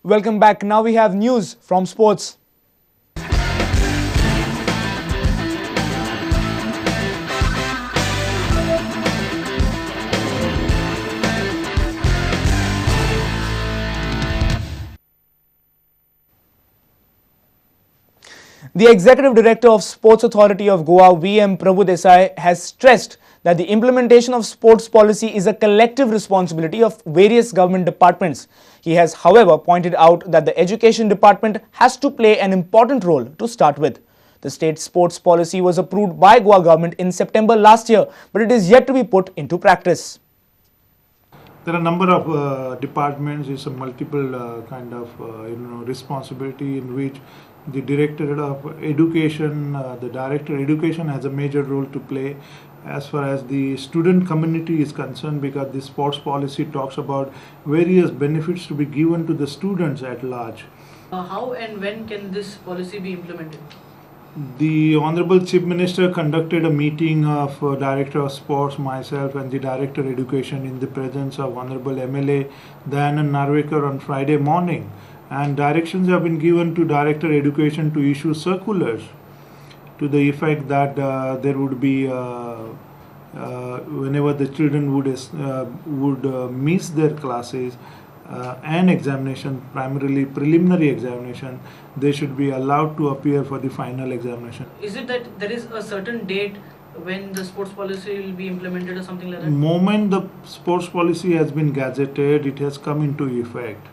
Welcome back. Now we have news from sports. The Executive Director of Sports Authority of Goa, VM Prabhu has stressed that the implementation of sports policy is a collective responsibility of various government departments. He has, however, pointed out that the Education Department has to play an important role to start with. The state sports policy was approved by Goa government in September last year, but it is yet to be put into practice. There are a number of departments. It's a multiple kind of responsibility in which the Director of Education, the Director of Education has a major role to play as far as the student community is concerned, because the sports policy talks about various benefits to be given to the students at large. How and when can this policy be implemented? The Honorable Chief Minister conducted a meeting of Director of Sports, myself and the Director of Education in the presence of Honorable MLA Dayanand Narvekar on Friday morning, and directions have been given to Director of Education to issue circulars to the effect that there would be whenever the children would miss their classes and examination, primarily preliminary examination, they should be allowed to appear for the final examination. Is it that there is a certain date when the sports policy will be implemented or something like that? The moment the sports policy has been gazetted, it has come into effect.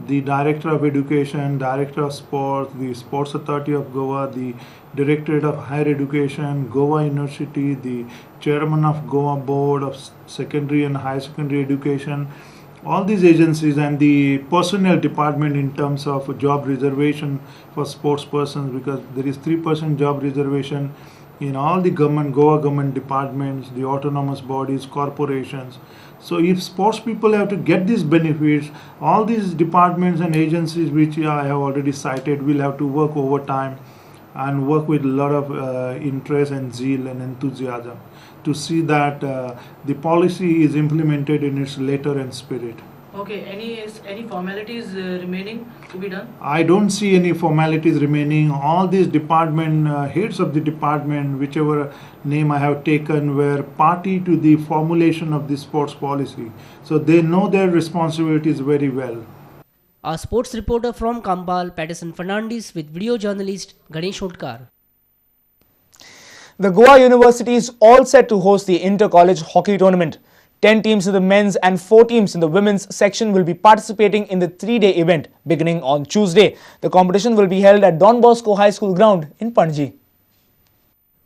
The Director of Education, Director of Sports, the Sports Authority of Goa, the Directorate of Higher Education, Goa University, the Chairman of Goa Board of Secondary and Higher Secondary Education, all these agencies and the personnel department in terms of job reservation for sports persons, because there is 3% job reservation in all the Goa government departments, the autonomous bodies, corporations. So if sports people have to get these benefits, all these departments and agencies which I have already cited will have to work overtime and work with a lot of interest and zeal and enthusiasm to see that the policy is implemented in its letter and spirit. Okay, any formalities remaining to be done? I don't see any formalities remaining. All these department heads of the department, whichever name I have taken, were party to the formulation of the sports policy. So they know their responsibilities very well. Our sports reporter from Kampal, Patterson Fernandes, with video journalist Ganesh Hotkar. The Goa University is all set to host the Inter-College Hockey Tournament. 10 teams in the men's and 4 teams in the women's section will be participating in the 3-day event beginning on Tuesday. The competition will be held at Don Bosco High School ground in Panji.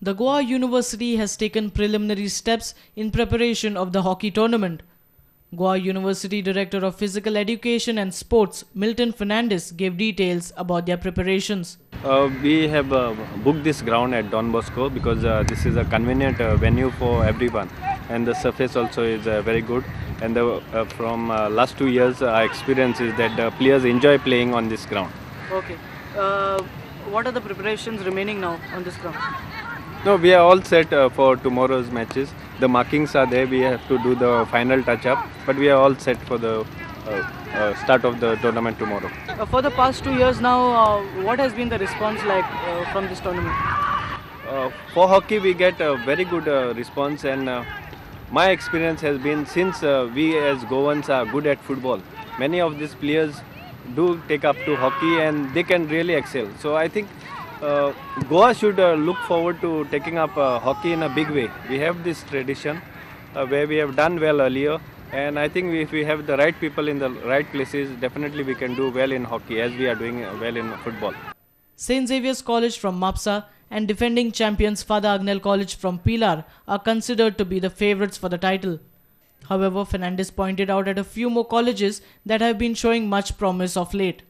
The Goa University has taken preliminary steps in preparation of the hockey tournament. Goa University Director of Physical Education and Sports, Milton Fernandes, gave details about their preparations. We have booked this ground at Don Bosco because this is a convenient venue for everyone, and the surface also is very good. And from last 2 years, our experience is that the players enjoy playing on this ground. Okay. What are the preparations remaining now on this ground? No, we are all set for tomorrow's matches. The markings are there. We have to do the final touch-up, but we are all set for the start of the tournament tomorrow. For the past 2 years now, what has been the response like from this tournament? For hockey, we get a very good response, and my experience has been, since we as Goans are good at football, many of these players do take up to hockey and they can really excel. So I think Goa should look forward to taking up hockey in a big way. We have this tradition where we have done well earlier, and I think if we have the right people in the right places, definitely we can do well in hockey as we are doing well in football. St. Xavier's College from Mapsa and defending champions Father Agnel College from Pilar are considered to be the favourites for the title. However, Fernandes pointed out at a few more colleges that have been showing much promise of late.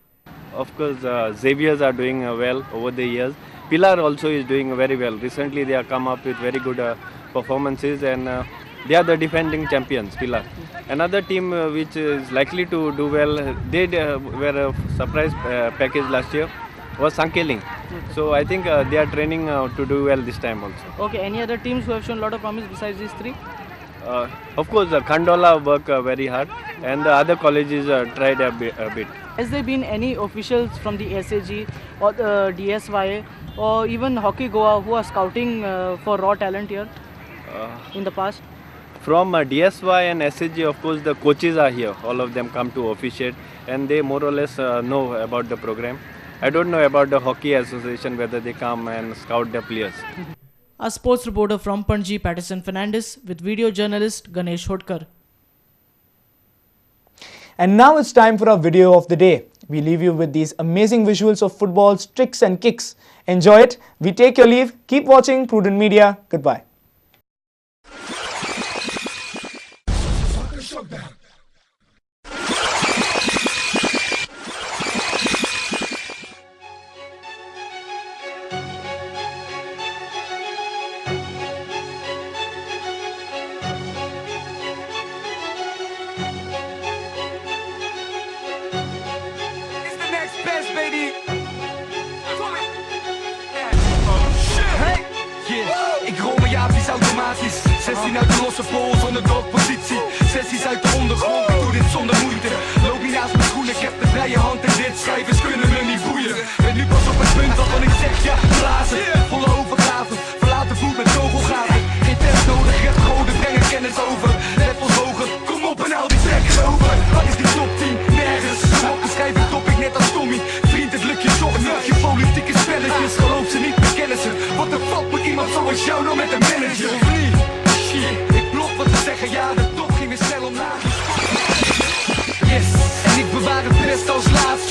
Of course, Xavier's are doing well over the years. Pilar also is doing very well. Recently, they have come up with very good performances, and they are the defending champions, Pilar. Another team which is likely to do well, they were a surprise package last year, was Sankeling. So I think they are training to do well this time also. Okay, any other teams who have shown a lot of promise besides these three? Of course, Khandola work very hard, and the other colleges tried a bit. Has there been any officials from the SAG or the DSY or even Hockey Goa who are scouting for raw talent here in the past? From DSY and SAG, of course, the coaches are here. All of them come to officiate, and they more or less know about the program. I don't know about the Hockey Association, whether they come and scout the players. A sports reporter from Panji, Patterson Fernandes, with video journalist Ganesh Hodkar. And now it's time for our video of the day. We leave you with these amazing visuals of football's tricks and kicks. Enjoy it. We take your leave. Keep watching Prudent Media. Goodbye. Ik rol mijn jaapjes automatisch. 16 uit de losse pool zonder dogpositie. Sessies uit de ondergrond, ik doe dit zonder moeite. Loop niet naast mijn schoenen, ik heb de vrije hand en dit. Schrijvers kunnen me niet boeien. Ben nu pas op het punt dat wat ik zeg, ja, blazen. Volle overgave, verlaten voet met vogelgaten. Geen test nodig, heb goden, brengen kennis over. Levels hoger, kom op en haal die trekkers over. Wat is die top 10? Nergens. Op de schrijver top ik net als Tommy. Vriend, het lukt je toch niet. Je politieke spelletjes, geloof ze niet, bekennen ze. Wat de fuck moet iemand zoals jou nou met een manager? Of niet? Shit, ik blok wat ze zeggen, ja, de top ging weer snel omlaag. Yes, en ik bewaar het best als laatst.